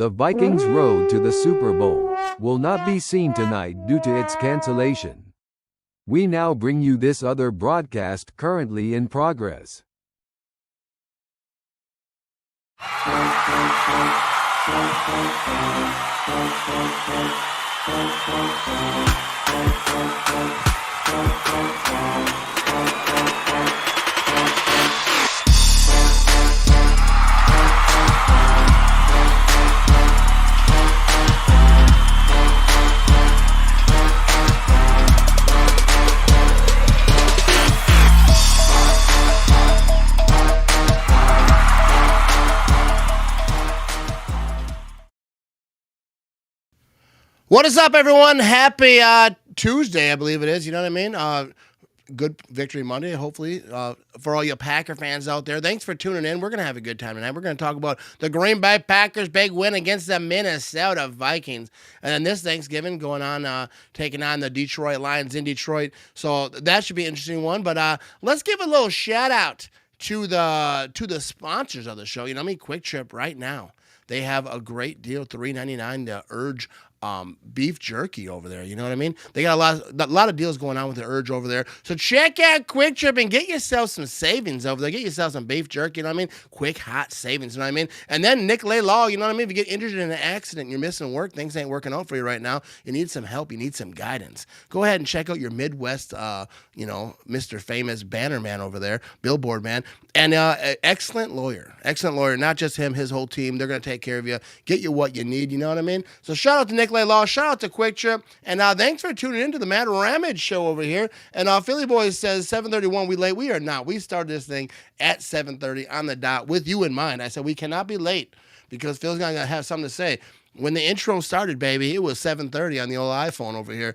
The Vikings' road to the Super Bowl will not be seen tonight due to its cancellation. We now bring you this other broadcast currently in progress. What is up, everyone? Happy Tuesday, I believe it is. You know what I mean? Good Victory Monday, hopefully, for all you Packer fans out there. Thanks for tuning in. We're going to have a good time tonight. We're going to talk about the Green Bay Packers' big win against the Minnesota Vikings. And then this Thanksgiving going on, taking on the Detroit Lions in Detroit. So that should be an interesting one. But let's give a little shout-out to the sponsors of the show. You know what I mean? Quick Trip right now. They have a great deal, $3.99 to Urge beef jerky over there. You know what I mean? They got a lot of deals going on with the Urge over there. So check out Quick Trip and get yourself some savings over there. Get yourself some beef jerky, you know what I mean? Quick, hot savings, you know what I mean? And then Nicolay Law, you know what I mean? If you get injured in an accident, you're missing work, things ain't working out for you right now, you need some help, you need some guidance. Go ahead and check out your Midwest, Mr. Famous banner man over there, billboard man, and excellent lawyer, not just him, his whole team. They're going to take care of you, get you what you need, you know what I mean? So shout out to Nicolay Law, shout out to Quick Trip, and thanks for tuning into the Matt Ramage show over here. And Philly Boys says 7:31, we late. We are not. We started this thing at 7:30 on the dot with you in mind. I said we cannot be late because Phil's going to have something to say. When the intro started, baby, it was 7:30 on the old iPhone over here.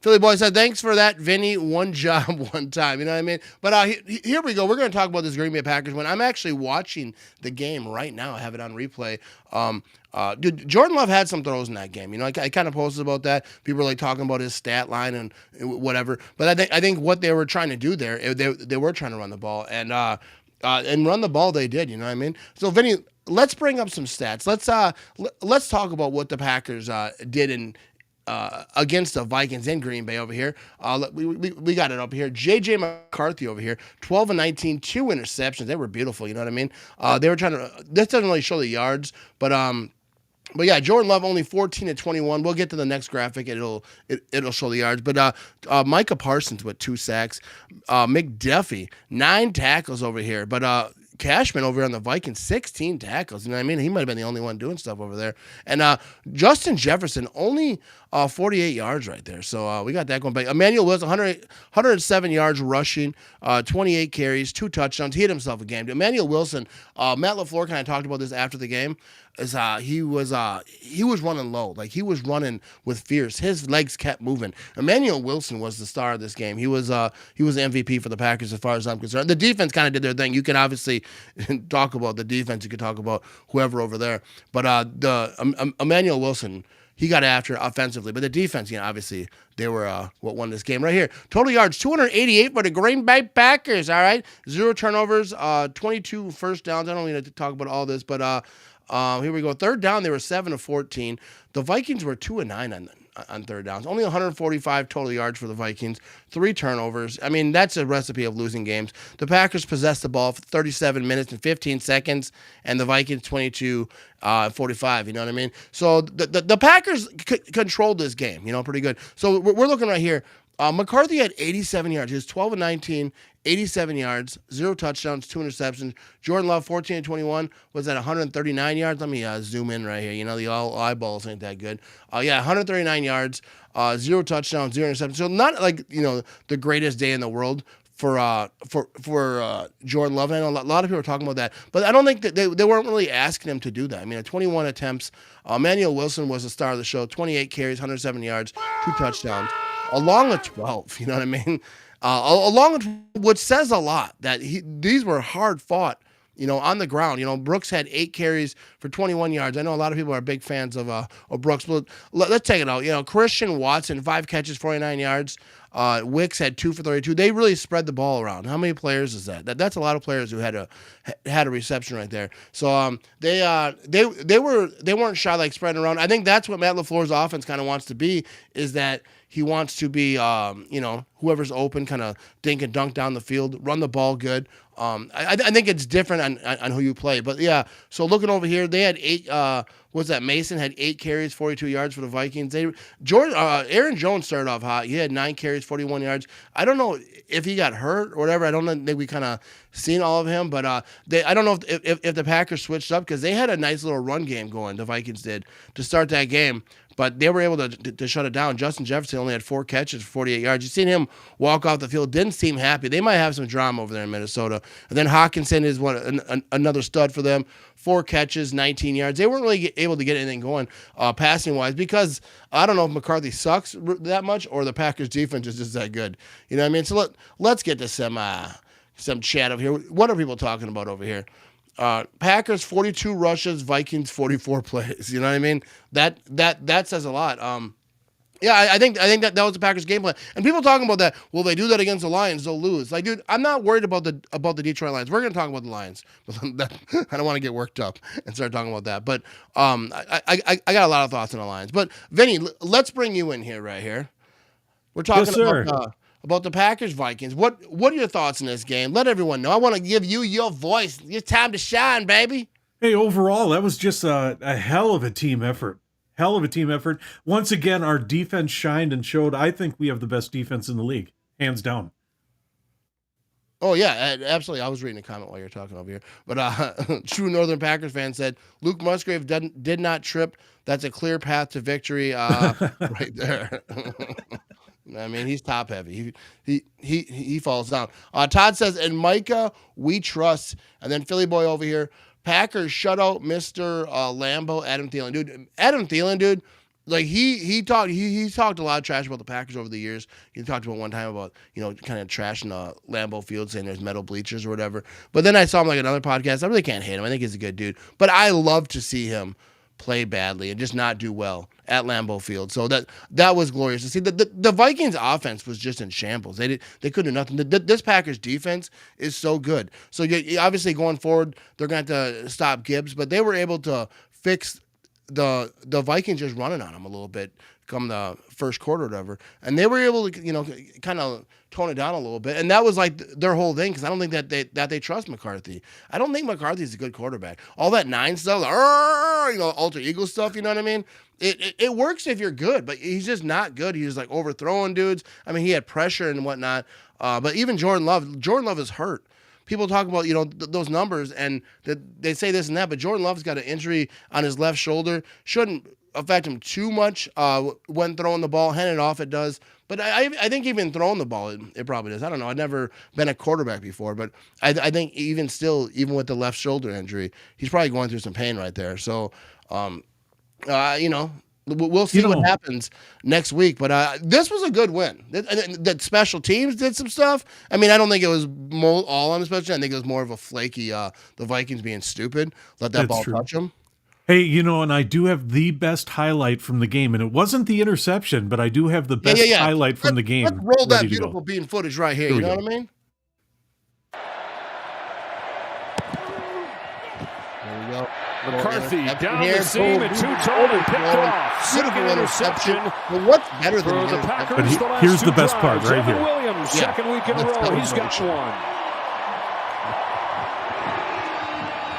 Philly Boy said, thanks for that, Vinny. One job, one time. You know what I mean? But here we go. We're going to talk about this Green Bay Packers win. I'm actually watching the game right now. I have it on replay. Dude, Jordan Love had some throws in that game. You know, I kind of posted about that. People were like talking about his stat line and whatever. But I think what they were trying to do there, they were trying to run the ball. And run the ball they did. You know what I mean? So, Vinny, let's bring up some stats. Let's talk about what the Packers did against the Vikings in Green Bay over here. We got it up here. J.J. McCarthy over here, 12 and 19, 2 interceptions. They were beautiful, you know what I mean? They were trying to. This doesn't really show the yards, but yeah, Jordan Love only 14 and 21. We'll get to the next graphic. It'll show the yards. But Micah Parsons with 2 sacks. McDuffie, 9 tackles over here. But Cashman over here on the Vikings, 16 tackles. You know what I mean? He might have been the only one doing stuff over there. And Justin Jefferson, only 48 yards right there. So we got that going back. Emmanuel Wilson, 107 yards rushing, 28 carries, 2 touchdowns. He hit himself a game. Emmanuel Wilson, Matt LaFleur kind of talked about this after the game. Is he was running low, like he was running with fierce. His legs kept moving. Emmanuel Wilson was the star of this game. He was MVP for the Packers as far as I'm concerned. The defense kind of did their thing. You can obviously talk about the defense. You could talk about whoever over there, but Emmanuel Wilson, he got after it offensively. But the defense, obviously they were what won this game right here. Total yards 288 for the Green Bay Packers. All right, 0 turnovers, 22 first downs. I don't need to talk about all this, but. Here we go. Third down, they were 7 of 14. The Vikings were 2 and 9 on third downs. Only 145 total yards for the Vikings. 3 turnovers. I mean, that's a recipe of losing games. The Packers possessed the ball for 37 minutes and 15 seconds, and the Vikings 22-45. You know what I mean? So the Packers controlled this game. Pretty good. So we're looking right here. McCarthy had 87 yards. He was 12 and 19, 87 yards, 0 touchdowns, 2 interceptions. Jordan Love, 14 and 21, was at 139 yards. Let me zoom in right here. The eyeballs ain't that good. 139 yards, 0 touchdowns, 0 interceptions. So not like, the greatest day in the world for Jordan Love. I know a lot of people are talking about that, but I don't think that they weren't really asking him to do that. I mean, 21 attempts. Emmanuel Wilson was the star of the show, 28 carries, 107 yards, 2 touchdowns. Along with 12, you know what I mean? Along with, which says a lot that these were hard fought, on the ground. Brooks had 8 carries for 21 yards. I know a lot of people are big fans of Brooks, but let's take it out. Christian Watson, 5 catches, 49 yards. Wicks had 2 for 32. They really spread the ball around. How many players is that? That's a lot of players who had a reception right there. So they weren't shy like spreading around. I think that's what Matt LaFleur's offense kind of wants to be, is that he wants to be whoever's open, kind of dink and dunk down the field, run the ball good. I think it's different on who you play. But yeah, so looking over here, they had 8. Mason had 8 carries, 42 yards for the Vikings. Aaron Jones started off hot. He had 9 carries, 41 yards. I don't know if he got hurt or whatever. I don't think we kind of seen all of him. But I don't know if the Packers switched up, because they had a nice little run game going, the Vikings did, to start that game. But they were able to shut it down. Justin Jefferson only had 4 catches for 48 yards. You seen him walk off the field. Didn't seem happy. They might have some drama over there in Minnesota. And then Hawkinson is another stud for them. 4 catches, 19 yards. They weren't really able to get anything going passing-wise, because I don't know if McCarthy sucks that much or the Packers' defense is just that good. You know what I mean? So let's get to some chat over here. What are people talking about over here? Packers 42 rushes, Vikings 44 plays. You know what I mean? That says a lot. Yeah, I think that was the Packers' game plan. And people talking about that, well, they do that against the Lions, they'll lose. Like, dude, I'm not worried about the Detroit Lions. We're gonna talk about the Lions, but I don't want to get worked up and start talking about that. But I got a lot of thoughts on the Lions. But Vinny, let's bring you in here right here. We're talking about the Packers Vikings. What are your thoughts in this game? Let everyone know. I want to give you your voice. It's time to shine, baby. Hey, overall, that was just a hell of a team effort. Hell of a team effort. Once again, our defense shined and showed. I think we have the best defense in the league, hands down. Oh, yeah, absolutely. I was reading a comment while you were talking over here. But true Northern Packers fan said, Luke Musgrave did not trip. That's a clear path to victory right there. I mean, he's top heavy. He falls down. Todd says, and Micah, we trust. And then Philly boy over here, Packers shutout Mr. Lambeau, Adam Thielen, dude. Like he talked a lot of trash about the Packers over the years. He talked about one time about, kind of trashing Lambeau Field, saying there's metal bleachers or whatever. But then I saw him like another podcast. I really can't hate him. I think he's a good dude. But I love to see him play badly and just not do well at Lambeau Field. So that was glorious to see. The Vikings offense was just in shambles. They couldn't do nothing. This Packers defense is so good. So obviously going forward, they're going to have to stop Gibbs, but they were able to fix the Vikings just running on them a little bit come the first quarter or whatever. And they were able to, kind of tone it down a little bit. And that was like their whole thing, because I don't think that they trust McCarthy. I don't think McCarthy's a good quarterback. All that 9 stuff, alter ego stuff, you know what I mean? It works if you're good, but he's just not good. He was like overthrowing dudes. I mean, he had pressure and whatnot. But even Jordan Love is hurt. People talk about, those numbers and they say this and that, but Jordan Love's got an injury on his left shoulder. Shouldn't affect him too much when throwing the ball. Handing it off, it does. But I think even throwing the ball, it probably does. I don't know. I've never been a quarterback before, but I think even with the left shoulder injury, he's probably going through some pain right there. So, we'll see what happens next week. But this was a good win. That special teams did some stuff. I mean, I don't think it was all on the special teams. I think it was more of a flaky, the Vikings being stupid. Let that ball touch them. Hey, and I do have the best highlight from the game, and it wasn't the interception, but I do have the best highlight from the game. Let's roll that beautiful bean footage right here. You know what I mean? There we go. McCarthy down the seam and 2 tall and picked off. Second interception. Well, what's better than the Packers? But here's the best part right here. Williams, second week in a row, he's got one.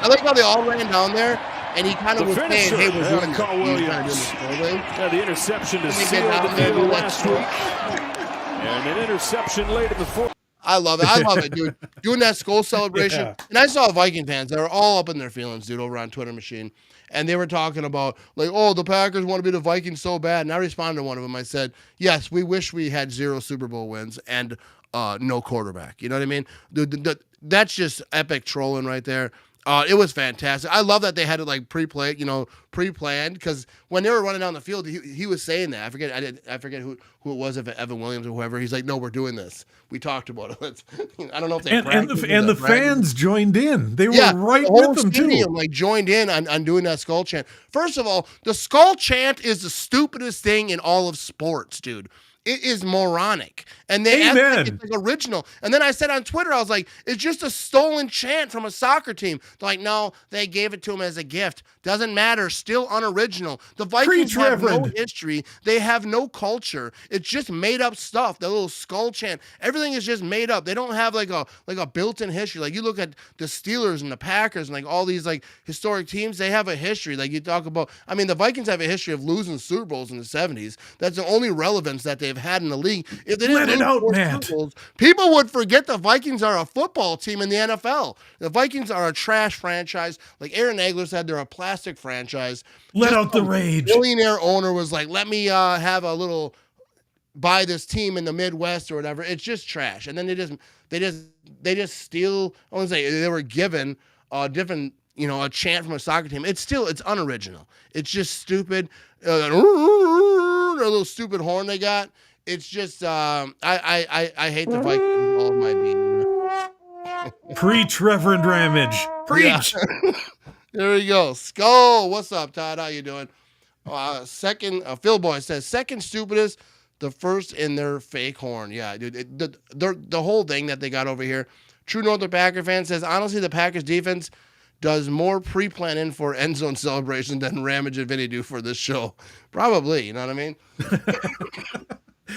I like how they all ran down there, and he kind of was saying, "Hey, we're doing Carl Williams." The interception to seal the deal last week, and an interception late in the fourth. I love it, dude. Doing that skull celebration. Yeah. And I saw Viking fans that were all up in their feelings, dude, over on Twitter machine. And they were talking about, like, oh, the Packers want to be the Vikings so bad. And I responded to one of them. I said, yes, we wish we had 0 Super Bowl wins and no quarterback. You know what I mean? That's just epic trolling right there. It was fantastic. I love that they had it like pre-planned, because when they were running down the field, he was saying that. I forget who it was, if Evan Williams or whoever. He's like, no, we're doing this. We talked about it. I don't know if they and the fans joined in. They were right with them too. Like joined in on doing that skull chant. First of all, the skull chant is the stupidest thing in all of sports, dude. It is moronic. And they act like it's like original. And then I said on Twitter, I was like, it's just a stolen chant from a soccer team. They're like, no, they gave it to him as a gift. Doesn't matter. Still unoriginal. The Vikings have no history. They have no culture. It's just made up stuff. The little skull chant. Everything is just made up. They don't have like a built-in history. Like you look at the Steelers and the Packers and like all these like historic teams, they have a history. Like you talk about, I mean, the Vikings have a history of losing Super Bowls in the 70s. That's the only relevance that they've had in the league. If they didn't lose four Super Bowls, people would forget the Vikings are a football team in the NFL. The Vikings are a trash franchise. Like Aaron Nagler said, they're a plastic franchise. Let out the rage. Billionaire owner was like, let me have a little buy this team in the Midwest or whatever. It's just trash. And then they just steal. I want to say they were given a different, a chant from a soccer team. It's unoriginal. It's just stupid. A little stupid horn they got. It's just I hate the Vikings with all of my being. Preach, Reverend Ramage. Preach. Yeah. There we go. Skull. What's up, Todd? How you doing? Second, Phil Boy says second stupidest, the first in their fake horn. Yeah, dude. The whole thing that they got over here. True Northern Packer fan says honestly, the Packers defense does more pre-planning for end zone celebration than Ramage and Vinny do for this show. Probably, you know what I mean?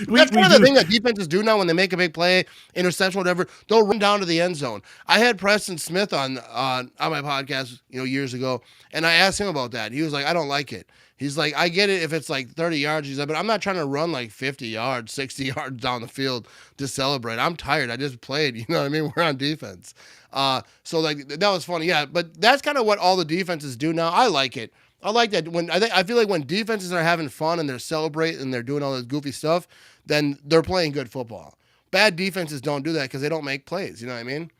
That's one of the things that defenses do now when they make a big play, interception, whatever. They'll run down to the end zone. I had Preston Smith on my podcast, years ago, and I asked him about that. He was like, I don't like it. He's like, I get it if it's like 30 yards. He's like, but I'm not trying to run like 50 yards, 60 yards down the field to celebrate. I'm tired. I just played. You know what I mean? We're on defense. So like that was funny. Yeah, but that's kind of what all the defenses do now. I like it. I like that I feel like when defenses are having fun and they're celebrating and they're doing all this goofy stuff, then they're playing good football. Bad defenses don't do that because they don't make plays. You know what I mean?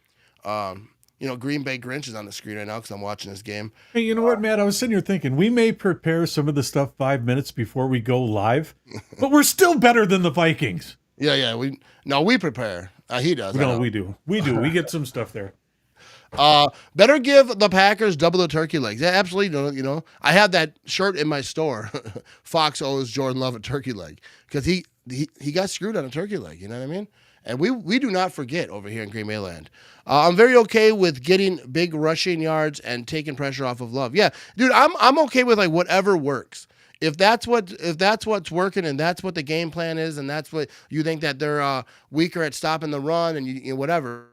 Green Bay Grinch is on the screen right now because I'm watching this game. Hey, you know what, Matt? I was sitting here thinking we may prepare some of the stuff 5 minutes before we go live, but we're still better than the Vikings. Yeah. We prepare. He does. No, we do. We get some stuff there. Better give the Packers double the turkey legs. Yeah, absolutely. I have that shirt in my store. Fox owes Jordan Love a turkey leg because he got screwed on a turkey leg. You know what I mean? And we do not forget over here in Green Bay land. I'm very okay with getting big rushing yards and taking pressure off of Love. Yeah, dude, I'm okay with like whatever works. If that's what's working and that's what the game plan is and that's what you think that they're weaker at stopping the run and you whatever.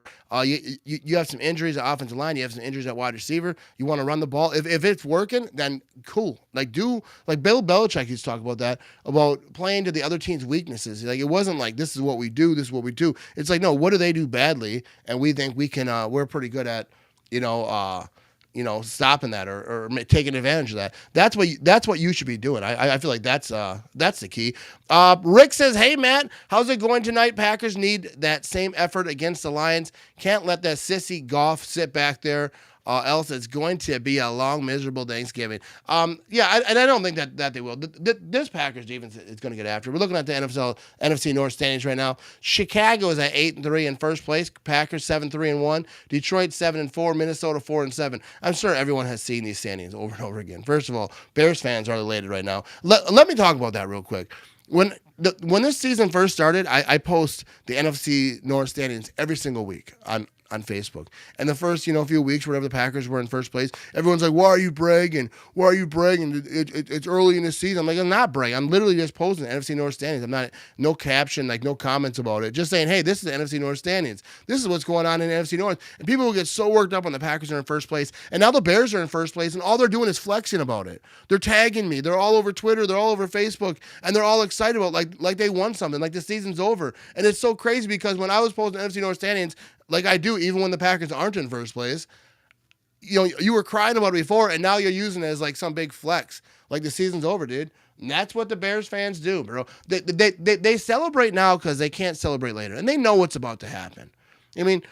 You have some injuries at offensive line. You have some injuries at wide receiver. You want to run the ball. If it's working, then cool. Like Bill Belichick used to talk about that, about playing to the other team's weaknesses. Like it wasn't like this is what we do. This is what we do. It's like no, what do they do badly? And we think we can. We're pretty good at stopping that or taking advantage of that. That's what you should be doing. I feel like that's the key. Rick says, hey, Matt, how's it going tonight? Packers need that same effort against the Lions. Can't let that sissy Goff sit back there. Else it's going to be a long, miserable Thanksgiving. And I don't think that they will. This Packers defense is going to get after. We're looking at the NFC North standings right now. Chicago is at 8-3 in first place. Packers 7-3-1. Detroit 7-4. Minnesota 4-7. I'm sure everyone has seen these standings over and over again. First of all, Bears fans are elated right now. Let me talk about that real quick. When this season first started, I post the NFC North standings every single week on Facebook. And the first, few weeks, whenever the Packers were in first place, everyone's like, why are you bragging? Why are you bragging? It's early in the season. I'm like, I'm not bragging. I'm literally just posting the NFC North standings. I'm not, no caption, like no comments about it. Just saying, hey, this is the NFC North standings. This is what's going on in the NFC North. And people will get so worked up when the Packers are in first place. And now the Bears are in first place, and all they're doing is flexing about it. They're tagging me. They're all over Twitter. They're all over Facebook. And they're all excited about like they won something, like the season's over. And it's so crazy because when I was posting NFC North standings, like I do, even when the Packers aren't in first place, you were crying about it before, and now you're using it as like some big flex. Like the season's over, dude. And that's what the Bears fans do, bro. They celebrate now because they can't celebrate later, and they know what's about to happen. I mean,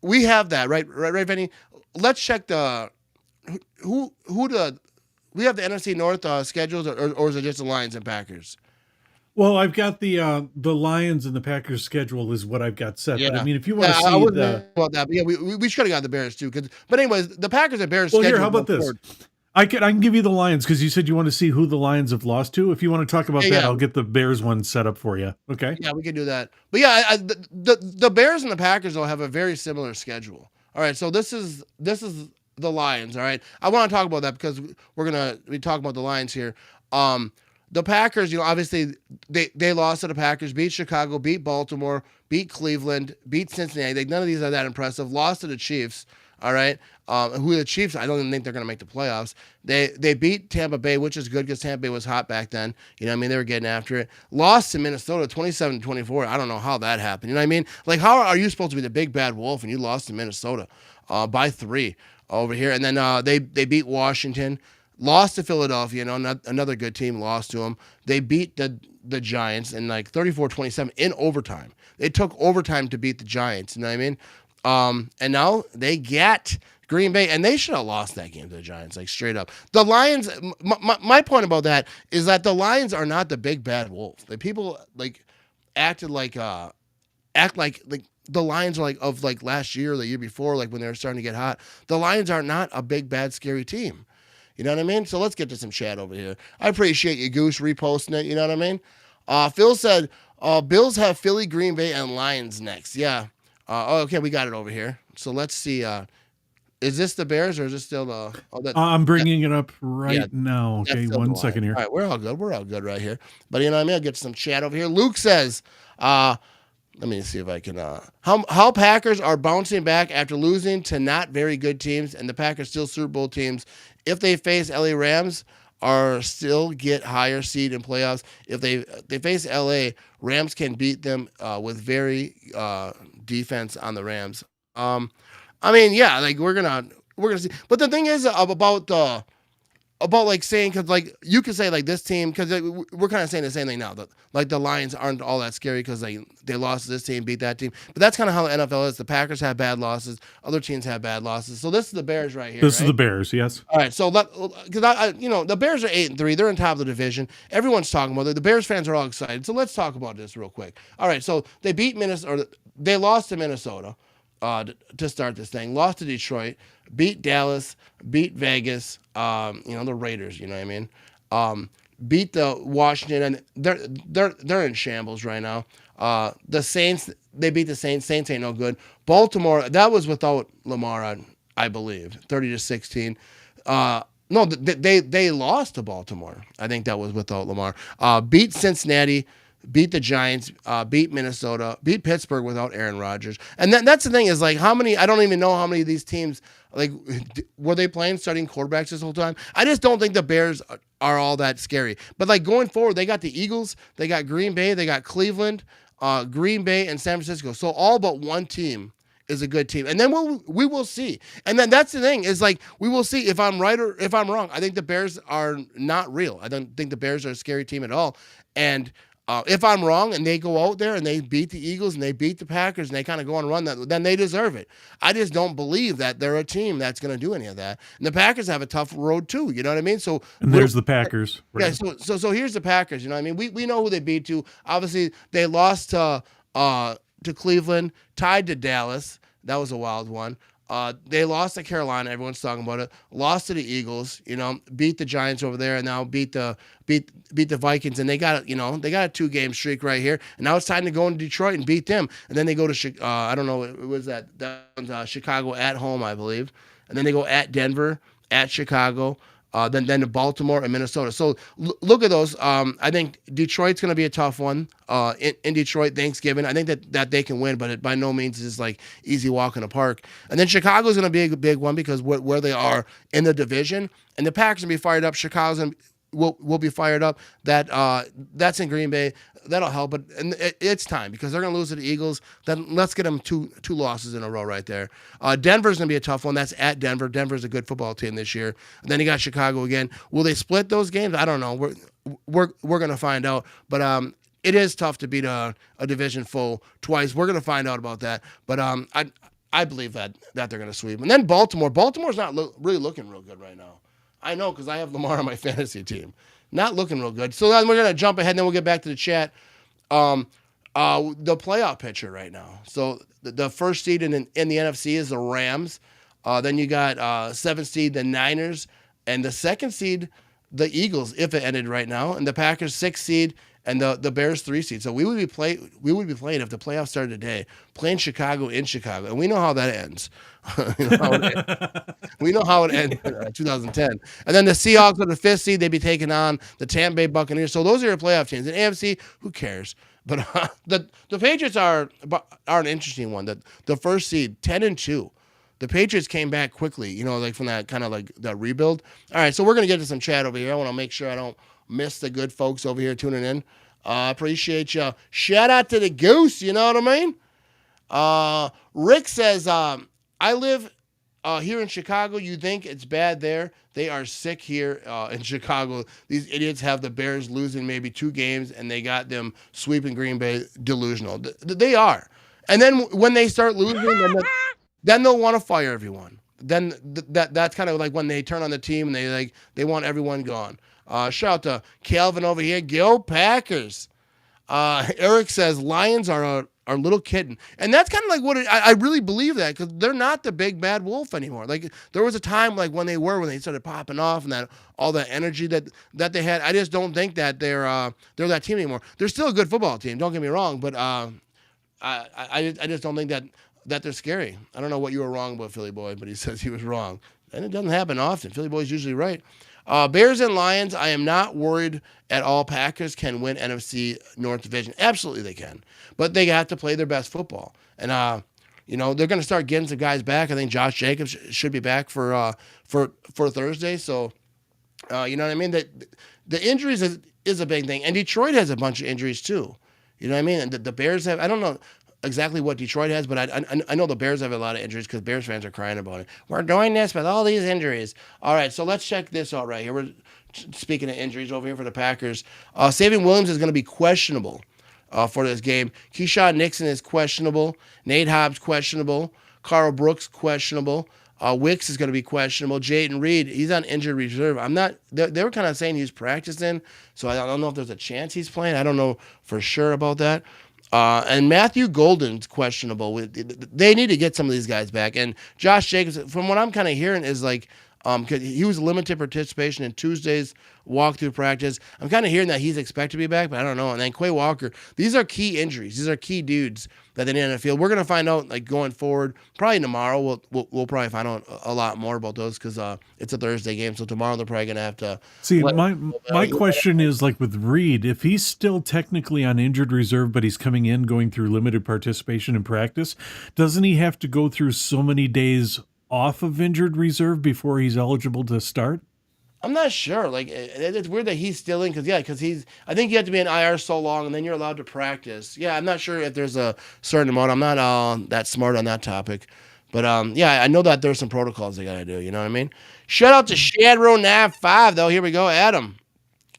we have that, right, Vinny? Let's check the we have the NFC North schedules, or is it just the Lions and Packers? Well, I've got the Lions and the Packers schedule is what I've got set. Yeah. But I mean, if you want to see about that, but yeah, we should have got the Bears too. But anyways, the Packers and Bears. Well, here, how about this? I can give you the Lions because you said you want to see who the Lions have lost to. If you want to talk about that, I'll get the Bears one set up for you. Okay. Yeah, we can do that. But yeah, the Bears and the Packers will have a very similar schedule. All right, so this is the Lions. All right, I want to talk about that because we're gonna be talking about the Lions here. The Packers, obviously they lost to the Packers, beat Chicago, beat Baltimore, beat Cleveland, beat Cincinnati. None of these are that impressive. Lost to the Chiefs. All right. Who the Chiefs, I don't even think they're going to make the playoffs. They beat Tampa Bay, which is good because Tampa Bay was hot back then. They were getting after it. Lost to Minnesota 27-24. I don't know how that happened. You know what I mean? Like, how are you supposed to be the big bad wolf and you lost to Minnesota by 3 over here? And then they beat Washington, lost to Philadelphia. Another good team lost to them. They beat the Giants in like 34-27 in overtime. They took overtime to beat the Giants. You know what I mean? And now they get Green Bay, and they should have lost that game to the Giants, like straight up. The Lions, my point about that is that the Lions are not the big bad wolf. The people act like the Lions are of last year or the year before, like when they were starting to get hot. The Lions are not a big bad scary team. You know what I mean? So let's get to some chat over here. I appreciate you, Goose, reposting it. You know what I mean? Phil said, Bills have Philly, Green Bay, and Lions next. Yeah. Okay, we got it over here. So let's see. Is this the Bears or is this still the? I'm bringing it up right now. Okay, 1 second here. All right, we're all good. We're all good right here. But you know what I mean? I'll get some chat over here. Luke says, let me see if I can. How Packers are bouncing back after losing to not very good teams, and the Packers still Super Bowl teams. If they face LA Rams, are still get higher seed in playoffs. If they face LA, Rams can beat them with very defense on the Rams. I mean, yeah, like we're gonna see. But the thing is about saying, because you could say this team, because we're kind of saying the same thing now, that the Lions aren't all that scary because they lost to this team, beat that team, but that's kind of how the NFL is. The Packers have bad losses, other teams have bad losses. So this is the Bears right here. This is the Bears, yes. All right, so because the Bears are 8-3, they're in top of the division. Everyone's talking about it. The Bears fans are all excited. So let's talk about this real quick. All right, so they beat Minnesota, or they lost to Minnesota to start this thing. Lost to Detroit, beat Dallas, beat Vegas, the Raiders, you know what I mean? Beat the Washington, and they're in shambles right now. The Saints, they beat the Saints. Saints ain't no good. Baltimore, that was without Lamar, I believe, 30-16. No, they lost to Baltimore. I think that was without Lamar. Beat Cincinnati, beat the Giants, beat Minnesota, beat Pittsburgh without Aaron Rodgers. And that's the thing is, how many, I don't even know how many of these teams, were they playing starting quarterbacks this whole time? I just don't think the Bears are all that scary. But going forward, they got the Eagles, they got Green Bay, they got Cleveland, Green Bay, and San Francisco. So all but one team is a good team. And then we will see. And then that's the thing is we will see if I'm right or if I'm wrong. I think the Bears are not real. I don't think the Bears are a scary team at all. And if I'm wrong and they go out there and they beat the Eagles and they beat the Packers and they kind of go on a run, then they deserve it. I just don't believe that they're a team that's going to do any of that. And the Packers have a tough road too. You know what I mean? So and there's the Packers. Right? Yeah. So here's the Packers. You know what I mean? We know who they beat to. Obviously, they lost to Cleveland, tied to Dallas. That was a wild one. They lost to Carolina. Everyone's talking about it. Lost to the Eagles. Beat the Giants over there, and now beat the Vikings. And they got a 2-game streak right here. And now it's time to go into Detroit and beat them. And then they go to I don't know, it was that was, Chicago at home, I believe. And then they go at Denver, at Chicago. Then to Baltimore and Minnesota. So look at those. I think Detroit's going to be a tough one in Detroit, Thanksgiving. I think that they can win, but it by no means is easy walk in the park. And then Chicago's going to be a big one because where they are in the division. And the Packers will be fired up. Chicago's will be fired up. That's in Green Bay. That'll help. But it's time because they're going to lose to the Eagles. Then let's get them two losses in a row right there. Denver's going to be a tough one. That's at Denver. Denver's a good football team this year. And then you got Chicago again. Will they split those games? I don't know. We're going to find out. But it is tough to beat a division foe twice. We're going to find out about that. But I believe that they're going to sweep. And then Baltimore. Baltimore's not really looking real good right now. I know because I have Lamar on my fantasy team. Not looking real good. So then we're going to jump ahead and then we'll get back to the chat. The playoff picture right now. So the first seed in the NFC is the Rams. Then you got 7th seed, the Niners. and the 2nd seed, the Eagles, if it ended right now, and the Packers 6th seed, and the Bears 3 seed. So we would be playing if the playoffs started today, playing Chicago in Chicago, and we know how that ends. We know how it ends in 2010. And then the Seahawks with the 5th seed, they'd be taking on the Tampa Bay Buccaneers. So those are your playoff teams. In AFC, who cares? But the Patriots are an interesting one. The 1st seed, 10-2. The Patriots came back quickly, like from that kind of like that rebuild. All right, so we're going to get to some chat over here. I want to make sure I don't miss the good folks over here tuning in. Appreciate you. Shout out to the goose, you know what I mean? Rick says, I live here in Chicago. You think it's bad there? They are sick here in Chicago. These idiots have the Bears losing maybe 2 games, and they got them sweeping Green Bay. Delusional. They are. And then when they start losing, then they'll want to fire everyone. Then that's kind of like when they turn on the team and they want everyone gone. Shout out to Calvin over here. Go Packers. Eric says Lions are our little kitten. And that's kind of like what I really believe that, because they're not the big bad wolf anymore. Like there was a time like when they started popping off and that all that energy that they had. I just don't think that they're that team anymore. They're still a good football team. Don't get me wrong, but I just don't think that they're scary. I don't know what you were wrong about, Philly Boy, but he says he was wrong. And it doesn't happen often. Philly Boy's usually right. Bears and Lions, I am not worried at all. Packers can win NFC North Division. Absolutely they can. But they have to play their best football. And, they're going to start getting some guys back. I think Josh Jacobs should be back for Thursday. So, you know what I mean? The injuries is a big thing. And Detroit has a bunch of injuries too. You know what I mean? And the Bears have, I don't know exactly what Detroit has, but I know the Bears have a lot of injuries because Bears fans are crying about it. We're doing this with all these injuries. All right, so let's check this out right here. We're speaking of injuries over here for the Packers. Savion Williams is going to be questionable for this game. Keyshawn Nixon is questionable. Nate Hobbs questionable. Carl Brooks questionable. Wicks is going to be questionable. Jayden Reed, he's on injured reserve. They were kind of saying he's practicing, so I don't know if there's a chance he's playing. I don't know for sure about that. And Matthew Golden's questionable. They need to get some of these guys back. And Josh Jacobs, from what I'm kind of hearing, is like, cause he was limited participation in Tuesday's walkthrough practice. I'm kind of hearing that he's expected to be back, but I don't know. And then Quay Walker, these are key injuries. These are key dudes that they need on the field. We're gonna find out like going forward. Probably tomorrow. We'll probably find out a lot more about those because it's a Thursday game. So tomorrow they're probably gonna have to see. My question is like with Reed, if he's still technically on injured reserve, but he's coming in going through limited participation in practice, doesn't he have to go through so many days off of injured reserve before he's eligible to start? I'm not sure. Like it's weird that he's still in because he's. I think you have to be in IR so long and then you're allowed to practice. Yeah, I'm not sure if there's a certain amount. I'm not that smart on that topic, but yeah, I know that there's some protocols they gotta do. You know what I mean? Shout out to Shadro95 though. Here we go, Adam.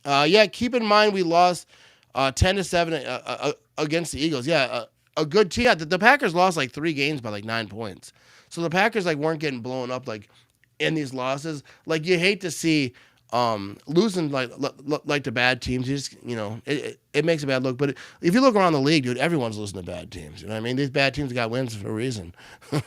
Yeah, keep in mind we lost 10-7 against the Eagles. Yeah, a good team. Yeah, the Packers lost like 3 games by like 9 points. So the Packers like weren't getting blown up like in these losses. Like you hate to see losing like the bad teams. You just it makes a bad look. But if you look around the league, dude, everyone's losing to bad teams. You know what I mean? These bad teams got wins for a reason. You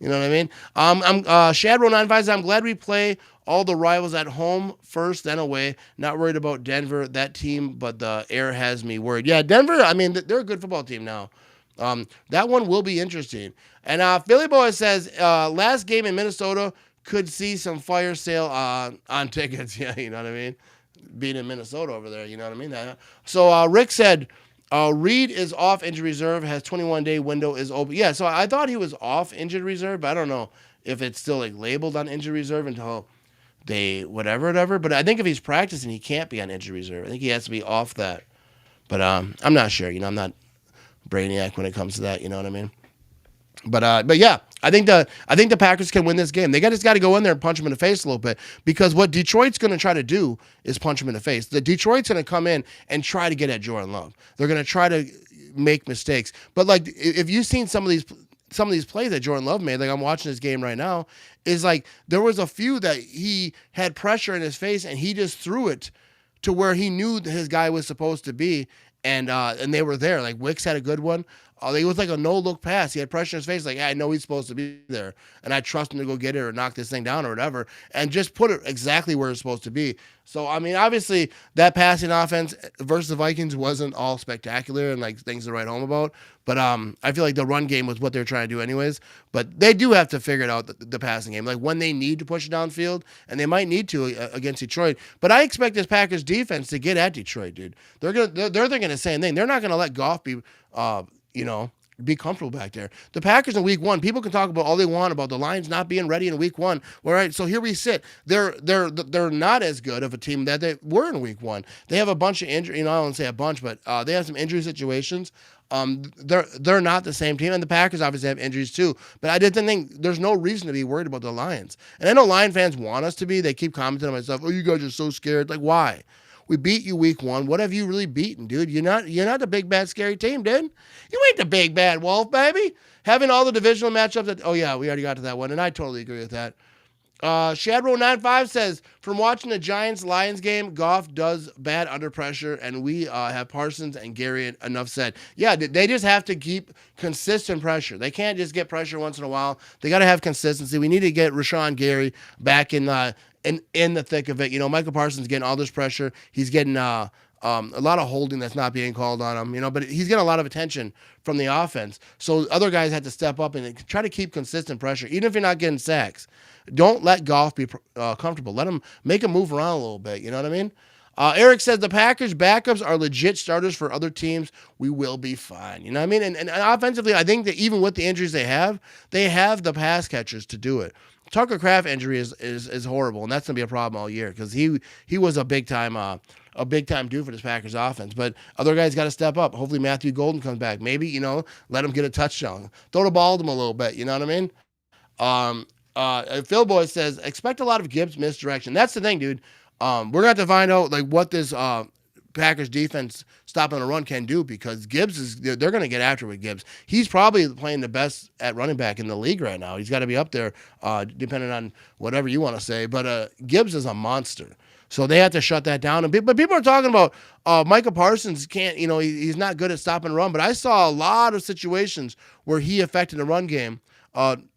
know what I mean? I'm Shadro95 says, I'm glad we play all the rivals at home first, then away. Not worried about Denver, that team, but the air has me worried. Yeah, Denver. I mean, they're a good football team now. That one will be interesting. And Philly Boy says, last game in Minnesota could see some fire sale on tickets. Yeah, you know what I mean? Being in Minnesota over there, you know what I mean? So Rick said, Reed is off injured reserve, has 21-day window is open. Yeah, so I thought he was off injured reserve, but I don't know if it's still like labeled on injured reserve until they whatever. But I think if he's practicing, he can't be on injured reserve. I think he has to be off that. But I'm not sure. I'm not brainiac when it comes to that. You know what I mean? But yeah, I think the Packers can win this game. They just got to go in there and punch them in the face a little bit, because what Detroit's going to try to do is punch them in the face. The Detroit's going to come in and try to get at Jordan Love. They're going to try to make mistakes. But like if you've seen some of these plays that Jordan Love made, like I'm watching this game right now, is like there was a few that he had pressure in his face and he just threw it to where he knew his guy was supposed to be, and they were there. Like Wicks had a good one. It was like a no-look pass. He had pressure in his face, like, I know he's supposed to be there, and I trust him to go get it or knock this thing down or whatever, and just put it exactly where it's supposed to be. So, I mean, obviously, that passing offense versus the Vikings wasn't all spectacular and, like, things to write home about, but I feel like the run game was what they're trying to do anyways, but they do have to figure it out, the passing game, like when they need to push it downfield, and they might need to against Detroit, but I expect this Packers defense to get at Detroit, dude. They're thinking the same thing. They're not going to let Goff be be comfortable back there. The Packers in week 1, people can talk about all they want about the Lions not being ready in week 1. All right, so here we sit. They're not as good of a team that they were in week 1. They have a bunch of injury, I don't say a bunch, but they have some injury situations. They're not the same team, and the Packers obviously have injuries too. But I didn't think there's no reason to be worried about the Lions. And I know Lion fans want us to be. They keep commenting on my stuff. Oh, you guys are so scared. Like, why? We beat you week 1. What have you really beaten, dude? You're not the big bad scary team, dude. You ain't the big bad wolf, baby. Having all the divisional matchups. Oh yeah, we already got to that one, and I totally agree with that. Shadrow95 says, from watching the Giants-Lions game, Goff does bad under pressure, and we have Parsons and Gary. Enough said. Yeah, they just have to keep consistent pressure. They can't just get pressure once in a while. They got to have consistency. We need to get Rashawn Gary back in the thick of it. You know, Michael Parsons getting all this pressure. He's getting a lot of holding that's not being called on him, you know, but he's getting a lot of attention from the offense. So other guys had to step up and try to keep consistent pressure, even if you're not getting sacks. Don't let Goff be comfortable. Let him make him move around a little bit. You know what I mean? Eric says the Packers backups are legit starters for other teams. We will be fine. You know what I mean? And offensively, I think that even with the injuries they have the pass catchers to do it. Tucker Kraft injury is horrible, and that's gonna be a problem all year because he was a big time dude for this Packers offense. But other guys got to step up. Hopefully Matthew Golden comes back. Maybe, you know, let him get a touchdown. Throw the ball to him a little bit. You know what I mean? Phil Boy says expect a lot of Gibbs misdirection. That's the thing, dude. We're gonna have to find out like what this Packers defense stopping the run can do because Gibbs they're going to get after with Gibbs. He's probably playing the best at running back in the league right now. He's got to be up there depending on whatever you want to say. But Gibbs is a monster. So they have to shut that down. But people are talking about Micah Parsons can't, you know, he's not good at stop and run. But I saw a lot of situations where he affected the run game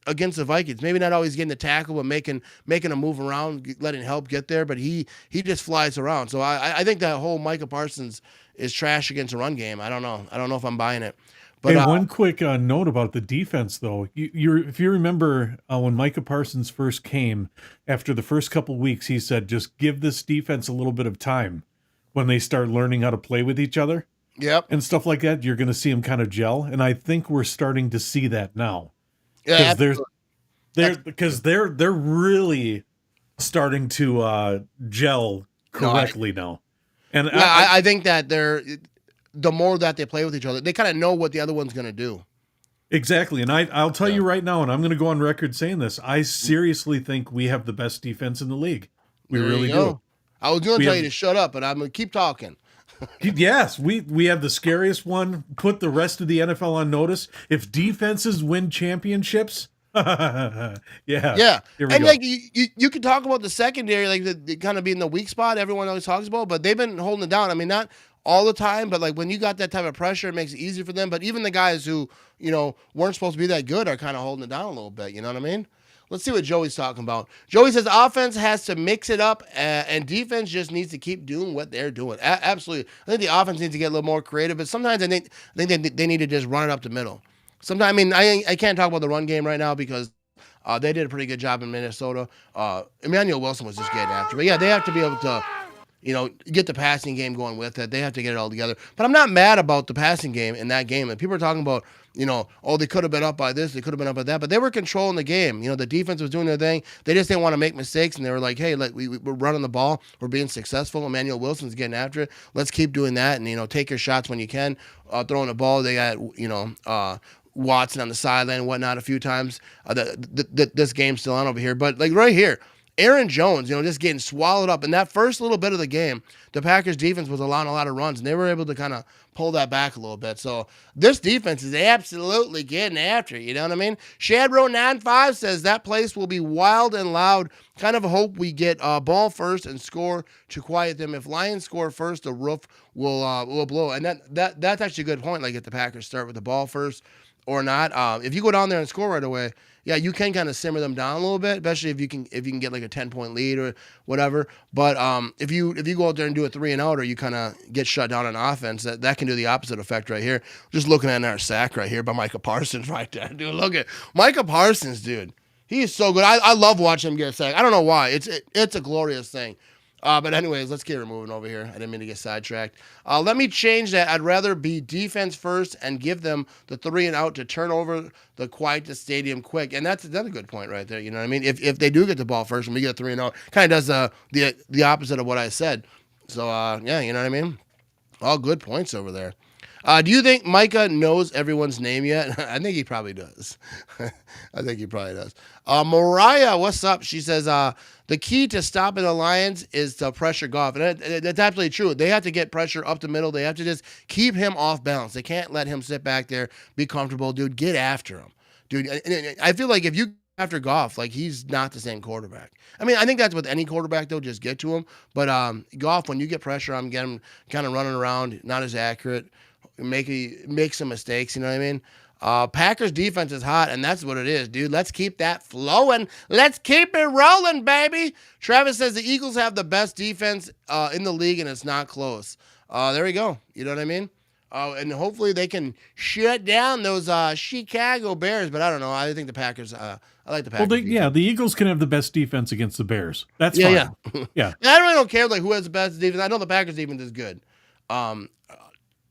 against the Vikings. Maybe not always getting the tackle, but making a move around, letting help get there. But he just flies around. So I think that whole Micah Parsons is trash against the run game. I don't know. I don't know if I'm buying it. But hey, one quick note about the defense, though. If you remember when Micah Parsons first came, after the first couple weeks, he said, just give this defense a little bit of time when they start learning how to play with each other. Yep. And stuff like that, you're going to see them kind of gel. And I think we're starting to see that now. Yeah, because they're really starting to gel correctly now. And I think that the more that they play with each other, they kind of know what the other one's going to do. Exactly. And I'll tell you right now, and I'm going to go on record saying this, I seriously think we have the best defense in the league. We really do. I was going to tell you to shut up, but I'm going to keep talking. Yes, we have the scariest one. Put the rest of the NFL on notice. If defenses win championships, yeah. Here we go. Like you could talk about the secondary, like the kind of being the weak spot everyone always talks about, but they've been holding it down. I mean, not all the time, but like when you got that type of pressure, it makes it easier for them. But even the guys who, you know, weren't supposed to be that good are kind of holding it down a little bit. You know what I mean? Let's see what Joey's talking about. Joey says offense has to mix it up, and defense just needs to keep doing what they're doing. Absolutely. I think the offense needs to get a little more creative, but sometimes I think they need to just run it up the middle. Sometimes, I mean, I can't talk about the run game right now because they did a pretty good job in Minnesota. Emmanuel Wilson was just getting after. But, yeah, they have to be able to, you know, get the passing game going with it. They have to get it all together. But I'm not mad about the passing game in that game. And people are talking about, you know, oh, they could have been up by this, they could have been up by that, but they were controlling the game. You know, the defense was doing their thing. They just didn't want to make mistakes, and they were like, hey, we're running the ball. We're being successful. Emmanuel Wilson's getting after it. Let's keep doing that, and, you know, take your shots when you can. Throwing the ball, they got, you know, Watson on the sideline and whatnot a few times. This game's still on over here. But, like, right here, Aaron Jones, just getting swallowed up. In that first little bit of the game, the Packers defense was allowing a lot of runs, and they were able to kind of pull that back a little bit. So this defense is absolutely getting after it. You know what I mean? Shadrow95 says that place will be wild and loud. Kind of hope we get ball first and score to quiet them. If Lions score first, the roof will blow. And that's actually a good point. Like if the Packers start with the ball first or not, if you go down there and score right away, yeah, you can kind of simmer them down a little bit, especially if you can get like a 10-point lead or whatever. But if you go out there and do a 3-and-out, or you kind of get shut down on offense, that can do the opposite effect right here. Just looking at our sack right here by Micah Parsons right there, dude. Look at Micah Parsons, dude. He is so good. I love watching him get a sack. I don't know why. It's a glorious thing. But anyways, let's get her moving over here. I didn't mean to get sidetracked. Let me change that. I'd rather be defense first and give them the 3-and-out to turn over quiet the stadium quick. And that's a good point right there. You know what I mean? If they do get the ball first and we get a 3-and-out, kind of does the opposite of what I said. So, yeah, you know what I mean? All good points over there. Do you think Micah knows everyone's name yet? I think he probably does. I think he probably does. Mariah, what's up? She says, the key to stopping the Lions is to pressure Goff. And that's absolutely true. They have to get pressure up the middle. They have to just keep him off balance. They can't let him sit back there, be comfortable. Dude, get after him. Dude, I feel like if you after Goff, like he's not the same quarterback. I mean, I think that's with any quarterback, though, just get to him. But Goff, when you get pressure on him, get him kind of running around, not as accurate, make some mistakes, you know what I mean? Packers defense is hot, and that's what it is, dude. Let's keep that flowing. Let's keep it rolling, baby. Travis says the Eagles have the best defense in the league, and it's not close. There we go. You know what I mean? And hopefully they can shut down those Chicago Bears, but I don't know. I think the Packers, I like the Packers. Well, the Eagles can have the best defense against the Bears. That's fine. Yeah. I really don't care who has the best defense. I know the Packers defense is good.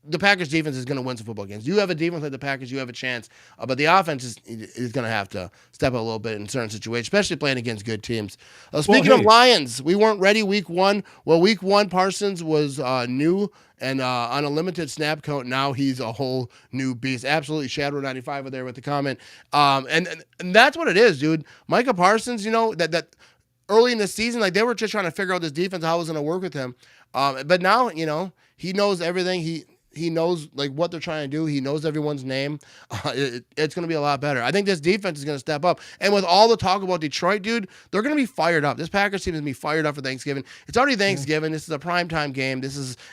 The Packers defense is going to win some football games. You have a defense like the Packers, you have a chance. But the offense is going to have to step up a little bit in certain situations, especially playing against good teams. Speaking of Lions, we weren't ready week one. Well, week one, Parsons was new and on a limited snap count. Now he's a whole new beast. Absolutely, Shadow95 over there with the comment. And that's what it is, dude. Micah Parsons, that early in the season, like they were just trying to figure out this defense, how it was going to work with him. But now, he knows everything. He knows like what they're trying to do. He knows everyone's name. It's going to be a lot better. I think this defense is going to step up. And with all the talk about Detroit, dude, they're going to be fired up. This Packers team is going to be fired up for Thanksgiving. It's already Thanksgiving. This is a primetime game.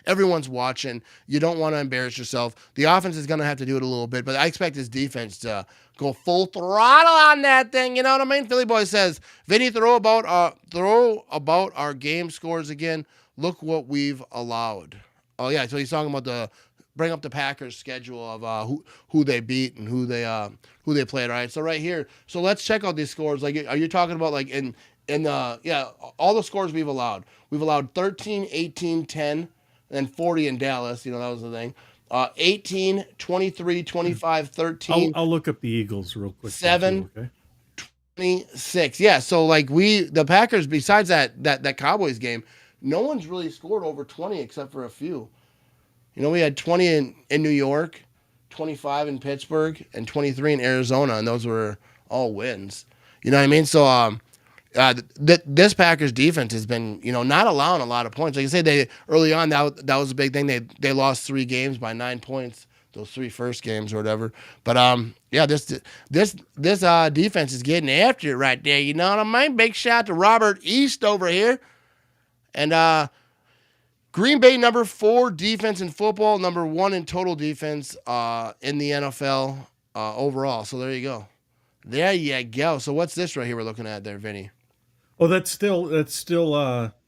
Everyone's watching. You don't want to embarrass yourself. The offense is going to have to do it a little bit, but I expect this defense to go full throttle on that thing. You know what I mean? Philly Boy says, Vinny, throw about our game scores again. Look what we've allowed. Oh yeah, so he's talking about bring up the Packers schedule of who they beat and who they played. All right, so right here, so let's check out these scores. Like, are you talking about like in all the scores we've allowed? We've allowed 13, 18, 10, and 40 in Dallas. That was the thing. 18, 23, 25, 13. I'll look up the Eagles real quick. 7, okay. 26. Yeah, so like the Packers, besides that Cowboys game, no one's really scored over 20 except for a few. We had 20 in New York, 25 in Pittsburgh, and 23 in Arizona, and those were all wins. You know what I mean? So this Packers defense has been, not allowing a lot of points. Like I said, early on that was a big thing. They lost 3 games by 9 points, those 3 first games or whatever. But this defense is getting after it right there. You know what I mean? Big shout out to Robert East over here, and Green Bay, number 4 defense in football, number 1 in total defense in the NFL overall. So there you go. There you go. So what's this right here we're looking at there, Vinny? Oh, that's still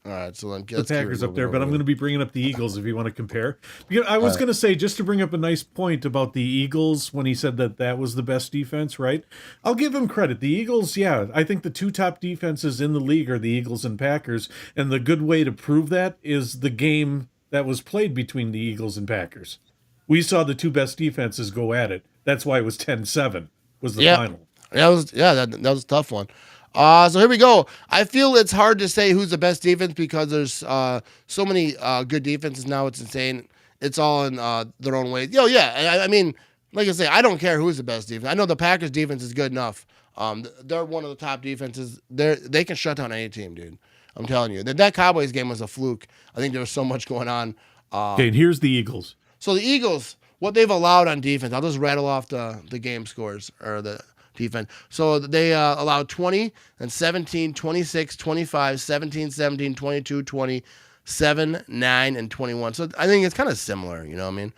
all right, so then the Packers up there, but I'm going to be bringing up the Eagles if you want to compare. Because I was going to say, just to bring up a nice point about the Eagles when he said that was the best defense, right? I'll give him credit. The Eagles, yeah, I think the 2 top defenses in the league are the Eagles and Packers, and the good way to prove that is the game that was played between the Eagles and Packers. We saw the 2 best defenses go at it. That's why it was 10-7 was the final. That was a tough one. So here we go. I feel it's hard to say who's the best defense because there's so many good defenses now. It's insane. It's all in their own way. I mean, like I say, I don't care who's the best defense. I know the Packers defense is good enough. They're one of the top defenses. They can shut down any team, dude. I'm telling you. That Cowboys game was a fluke. I think there was so much going on. Okay, and here's the Eagles. So the Eagles, what they've allowed on defense, I'll just rattle off the game scores or the defense. So they allowed 20 and 17, 26, 25, 17, 17, 22, 20, 7, 9, and 21. So I think it's kind of similar, you know what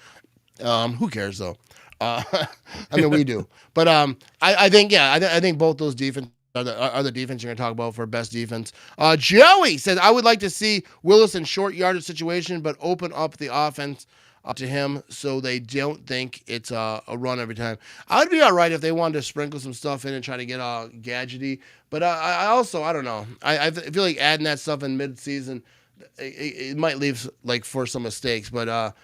I mean? Who cares, though? I mean, we do. But I think, I think both those defenses are the defense you're going to talk about for best defense. Joey says, I would like to see Willis in short yardage situation, but open up the offense to him so they don't think it's a run every time. I would be all right if they wanted to sprinkle some stuff in and try to get gadgety. But I also, I don't know. I feel like adding that stuff in mid-season, it might leave like for some mistakes. But,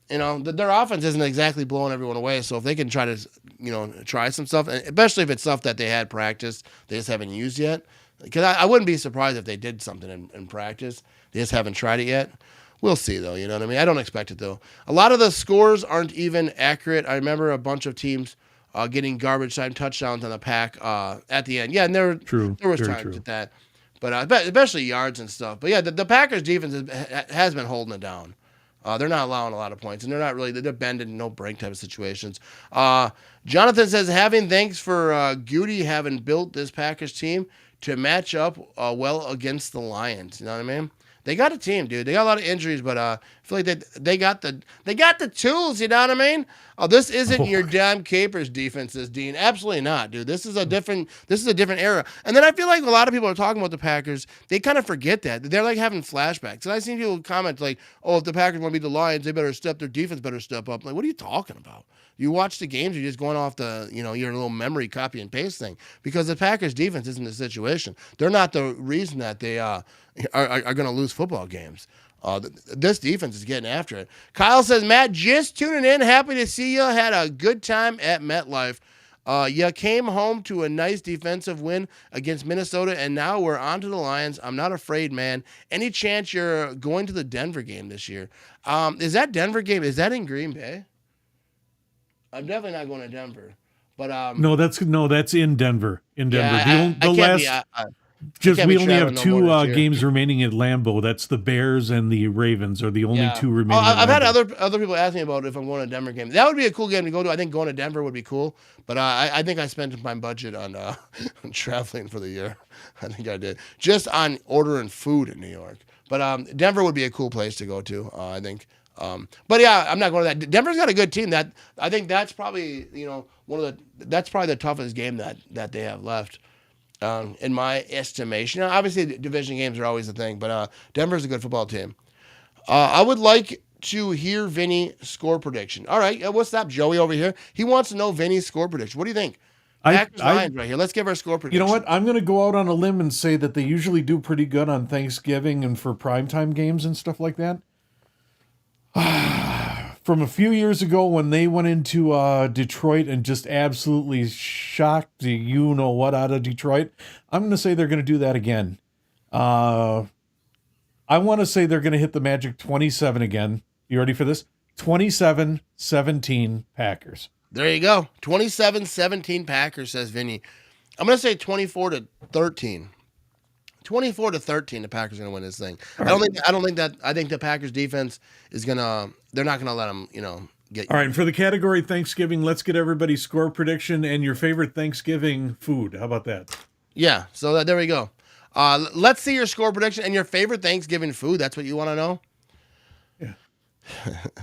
their offense isn't exactly blowing everyone away. So if they can try to, try some stuff, and especially if it's stuff that they had practiced, they just haven't used yet. Because I wouldn't be surprised if they did something in practice. They just haven't tried it yet. We'll see, though. You know what I mean? I don't expect it, though. A lot of the scores aren't even accurate. I remember a bunch of teams getting garbage time touchdowns on the Pack at the end. Yeah, and there was times at that. But especially yards and stuff. But, yeah, the Packers' defense has been holding it down. They're not allowing a lot of points, and they're bending, no break type of situations. Jonathan says, thanks for Goody having built this Packers team to match up well against the Lions. You know what I mean? They got a team, dude. They got a lot of injuries, but I feel like they got the tools. You know what I mean? This isn't your damn Capers defenses, Dean. Absolutely not, dude. This is a different era. And then I feel like a lot of people are talking about the Packers. They kind of forget that they're like having flashbacks. And I've seen people comment like, "Oh, if the Packers want to beat the Lions, their defense better step up." Like, what are you talking about? You watch the games, you're just going off your little memory copy and paste thing, because the Packers defense isn't the situation. They're not the reason that they are going to lose football games. This defense is getting after it. Kyle says, Matt, just tuning in. Happy to see you. Had a good time at MetLife. You came home to a nice defensive win against Minnesota, and now we're on to the Lions. I'm not afraid, man. Any chance you're going to the Denver game this year? Is that Denver game? Is that in Green Bay? I'm definitely not going to Denver. But no, that's in Denver. In Denver, yeah, we only have two games remaining at Lambeau. That's the Bears and the Ravens are the only two remaining. I've had other people ask me about if I'm going to a Denver game. That would be a cool game to go to. I think going to Denver would be cool. But I think I spent my budget on traveling for the year. I think I did, just on ordering food in New York. But Denver would be a cool place to go to. I think. But yeah, I'm not going to that. Denver's got a good team. That I think that's probably that's probably the toughest game that they have left, in my estimation. Now, obviously, division games are always a thing, but Denver's a good football team. I would like to hear Vinny score prediction. All right, what's up, Joey over here? He wants to know Vinny's score prediction. What do you think? Packers Lions right here. Let's give our score prediction. You know what? I'm going to go out on a limb and say that they usually do pretty good on Thanksgiving and for primetime games and stuff like that. From a few years ago when they went into Detroit and just absolutely shocked the you-know-what out of Detroit, I'm going to say they're going to do that again. I want to say they're going to hit the magic 27 again. You ready for this? 27-17 Packers. There you go. 27-17 Packers, says Vinny. I'm going to say 24-13. 24-13, the Packers are going to win this thing. I think the Packers defense is going to, they're not going to let them, get. All right, and for the category Thanksgiving, let's get everybody's score prediction and your favorite Thanksgiving food. How about that? Yeah, so there we go. Let's see your score prediction and your favorite Thanksgiving food. That's what you want to know? Yeah.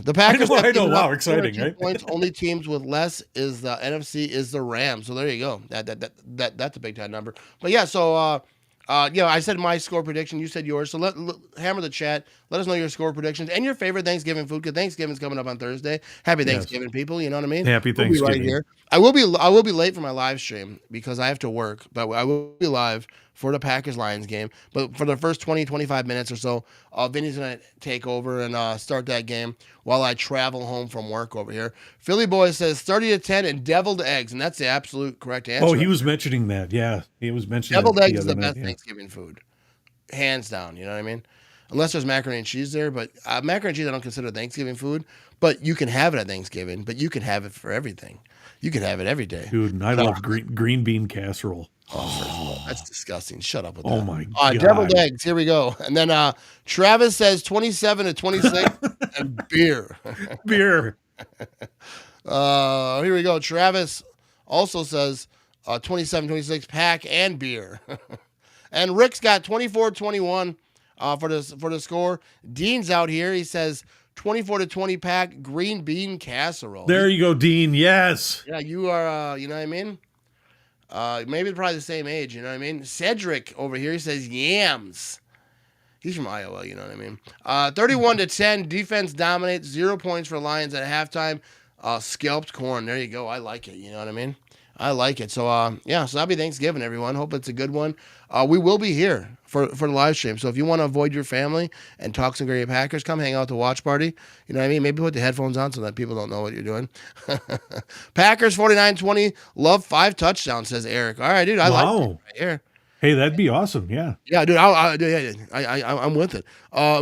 The Packers. I know. Wow, exciting, right? Points. Only teams with less is the NFC is the Rams. So there you go. That's a big time number. But yeah, so I said my score prediction. You said yours. So let hammer the chat. Let us know your score predictions and your favorite Thanksgiving food, because Thanksgiving's coming up on Thursday. Happy Thanksgiving, people. You know what I mean? Happy Thanksgiving. We'll be right here. I will be late for my live stream because I have to work, but I will be live for the Packers-Lions game. But for the first 20, 25 minutes or so, Vinny's going to take over and start that game while I travel home from work over here. Philly Boy says 30-10 and deviled eggs, and that's the absolute correct answer. Oh, he was mentioning that. Yeah, he was mentioning deviled eggs is the best Thanksgiving food, hands down. You know what I mean? unless there's macaroni and cheese there. But macaroni and cheese I don't consider Thanksgiving food, but you can have it at Thanksgiving, but you can have it for everything. You can have it every day. Dude, and I love green bean casserole. Oh, that's disgusting. Shut up with that. Oh, my God. Deviled eggs. Here we go. And then Travis says 27 to 26 and beer. Beer. Here we go. Travis also says 27, 26 pack and beer. And Rick's got 24-21 for the score. Dean's out here. He says 24 to 20 pack green bean casserole. There you go, Dean. Yes. Yeah, you are, you know what I mean? Maybe probably the same age, you know what I mean? Cedric over here, he says yams. He's from Iowa, you know what I mean? 31 to 10, defense dominates, 0 points for Lions at halftime. Scalped corn, there you go. I like it, you know what I mean? I like it. So, so that'll be Thanksgiving, everyone. Hope it's a good one. We will be here for the live stream. So if you want to avoid your family and talk some great Packers, come hang out at the watch party. You know what I mean? Maybe put the headphones on so that people don't know what you're doing. Packers 49-20. Love 5 touchdowns, says Eric. All right, dude. I like it right here. Hey, that'd be awesome. Yeah. Yeah, dude. I'm with it.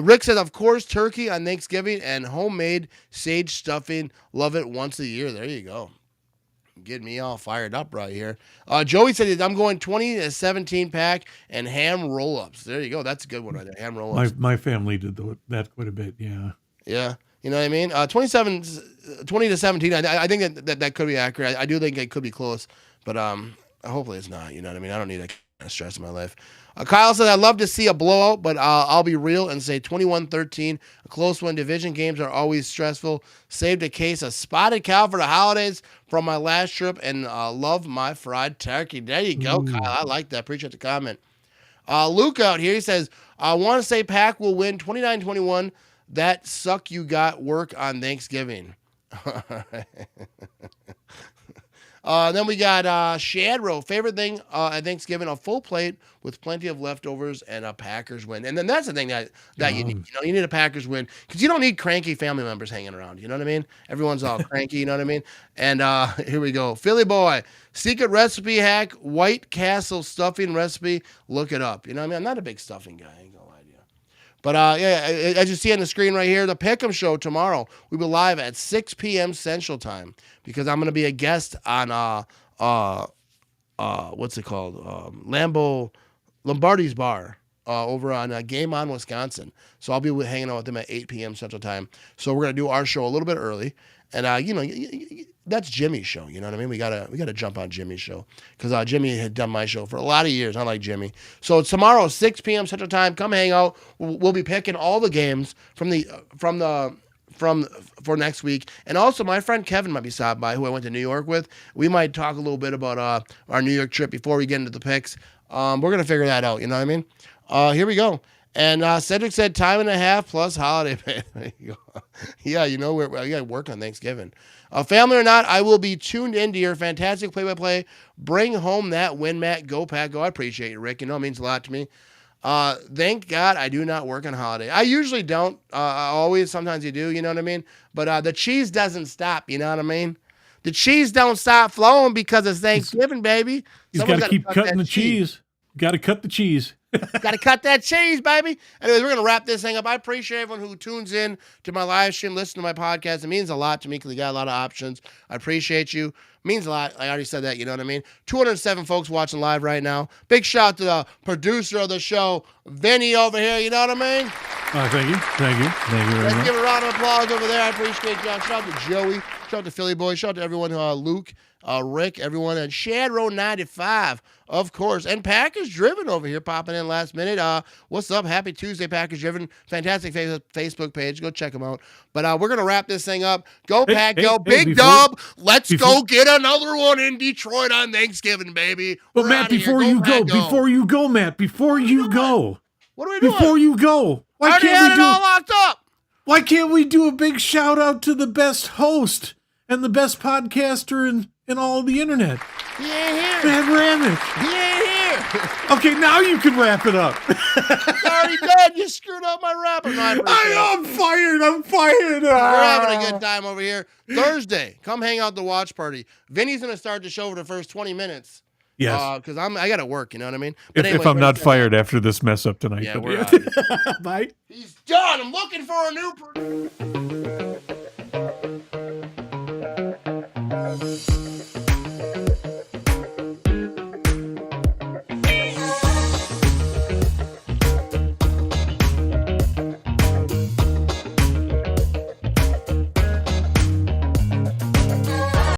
Rick says, of course, turkey on Thanksgiving and homemade sage stuffing. Love it once a year. There you go. Getting me all fired up right here. Joey said, I'm going 20 to 17 pack and ham roll-ups. There you go. That's a good one right there. Ham roll-ups. My family did that quite a bit. Yeah. Yeah. You know what I mean? 20 to 17. I think that could be accurate. I do think it could be close, but hopefully it's not. You know what I mean? I don't need that kind of stress in my life. Kyle said, I'd love to see a blowout, but I'll be real and say 21-13. A close one. Division games are always stressful. Saved a case of spotted cow for the holidays from my last trip and love my fried turkey. There you go, Kyle. I like that. Appreciate the comment. Luke out here, he says, I want to say Pack will win 29-21. That suck you got work on Thanksgiving. Then we got Shadrow. Favorite thing at Thanksgiving, a full plate with plenty of leftovers and a Packers win. And then that's the thing that you need. You know, you need a Packers win because you don't need cranky family members hanging around. You know what I mean? Everyone's all cranky. You know what I mean? And here we go. Philly boy, secret recipe hack, White Castle stuffing recipe. Look it up. You know what I mean? I'm not a big stuffing guy. I ain't gonna lie to you. But as you see on the screen right here, the Pick'em Show tomorrow. We will live at 6 p.m. Central Time because I'm going to be a guest on what's it called? Lombardi's Bar over on Game On, Wisconsin. So I'll be hanging out with them at 8 p.m. Central Time. So we're going to do our show a little bit early, and that's Jimmy's show. You know what I mean? We gotta jump on Jimmy's show because Jimmy had done my show for a lot of years. I like Jimmy. So tomorrow, 6 p.m. Central Time. Come hang out. We'll be picking all the games for next week. And also, my friend Kevin might be stopped by, who I went to New York with. We might talk a little bit about our New York trip before we get into the picks. We're gonna figure that out. You know what I mean? Here we go. And Cedric said time and a half plus holiday pay. There you go. Yeah, you know, we got to work on Thanksgiving. Family or not, I will be tuned into your fantastic play-by-play. Bring home that win, Matt. Go, Pack, go. I appreciate you, Rick. You know, it means a lot to me. Thank God I do not work on holiday. I usually don't. Always, sometimes you do, you know what I mean? But the cheese doesn't stop, you know what I mean? The cheese don't stop flowing because it's Thanksgiving, baby. He's got to keep cutting the cheese. Got to cut the cheese. Got to cut that cheese, baby. Anyways, we're going to wrap this thing up. I appreciate everyone who tunes in to my live stream, listen to my podcast. It means a lot to me because we got a lot of options. I appreciate you. It means a lot. I already said that, you know what I mean? 207 folks watching live right now. Big shout out to the producer of the show, Vinny over here. You know what I mean? Thank you. Thank you. Thank you very Let's much. give a round of applause over there. I appreciate you. Shout out to Joey. Shout out to Philly Boy. Shout out to everyone, Luke, Rick, everyone, and Shadrow 95. Of course. And Packers Driven over here popping in last minute. What's up? Happy Tuesday, Packers Driven. Fantastic Facebook page. Go check them out. But we're going to wrap this thing up. Go, Pack, go. Big dub. Let's go get another one in Detroit on Thanksgiving, baby. But Matt, before you go, Matt, before you go. What are we doing? Before you go. Why can't we do it all locked up? Why can't we do a big shout out to the best host and the best podcaster in all of the internet? He ain't here. Matt Ramick. He ain't here. Okay, now you can wrap it up. It's already done. You screwed up my rapping. I'm fired. I'm fired. We're having a good time over here. Thursday, come hang out the watch party. Vinny's going to start the show for the first 20 minutes. Yes. Because I got to work. You know what I mean? But If I'm not fired after this mess up tonight. Yeah, but we're out. Bye. He's done. I'm looking for a new.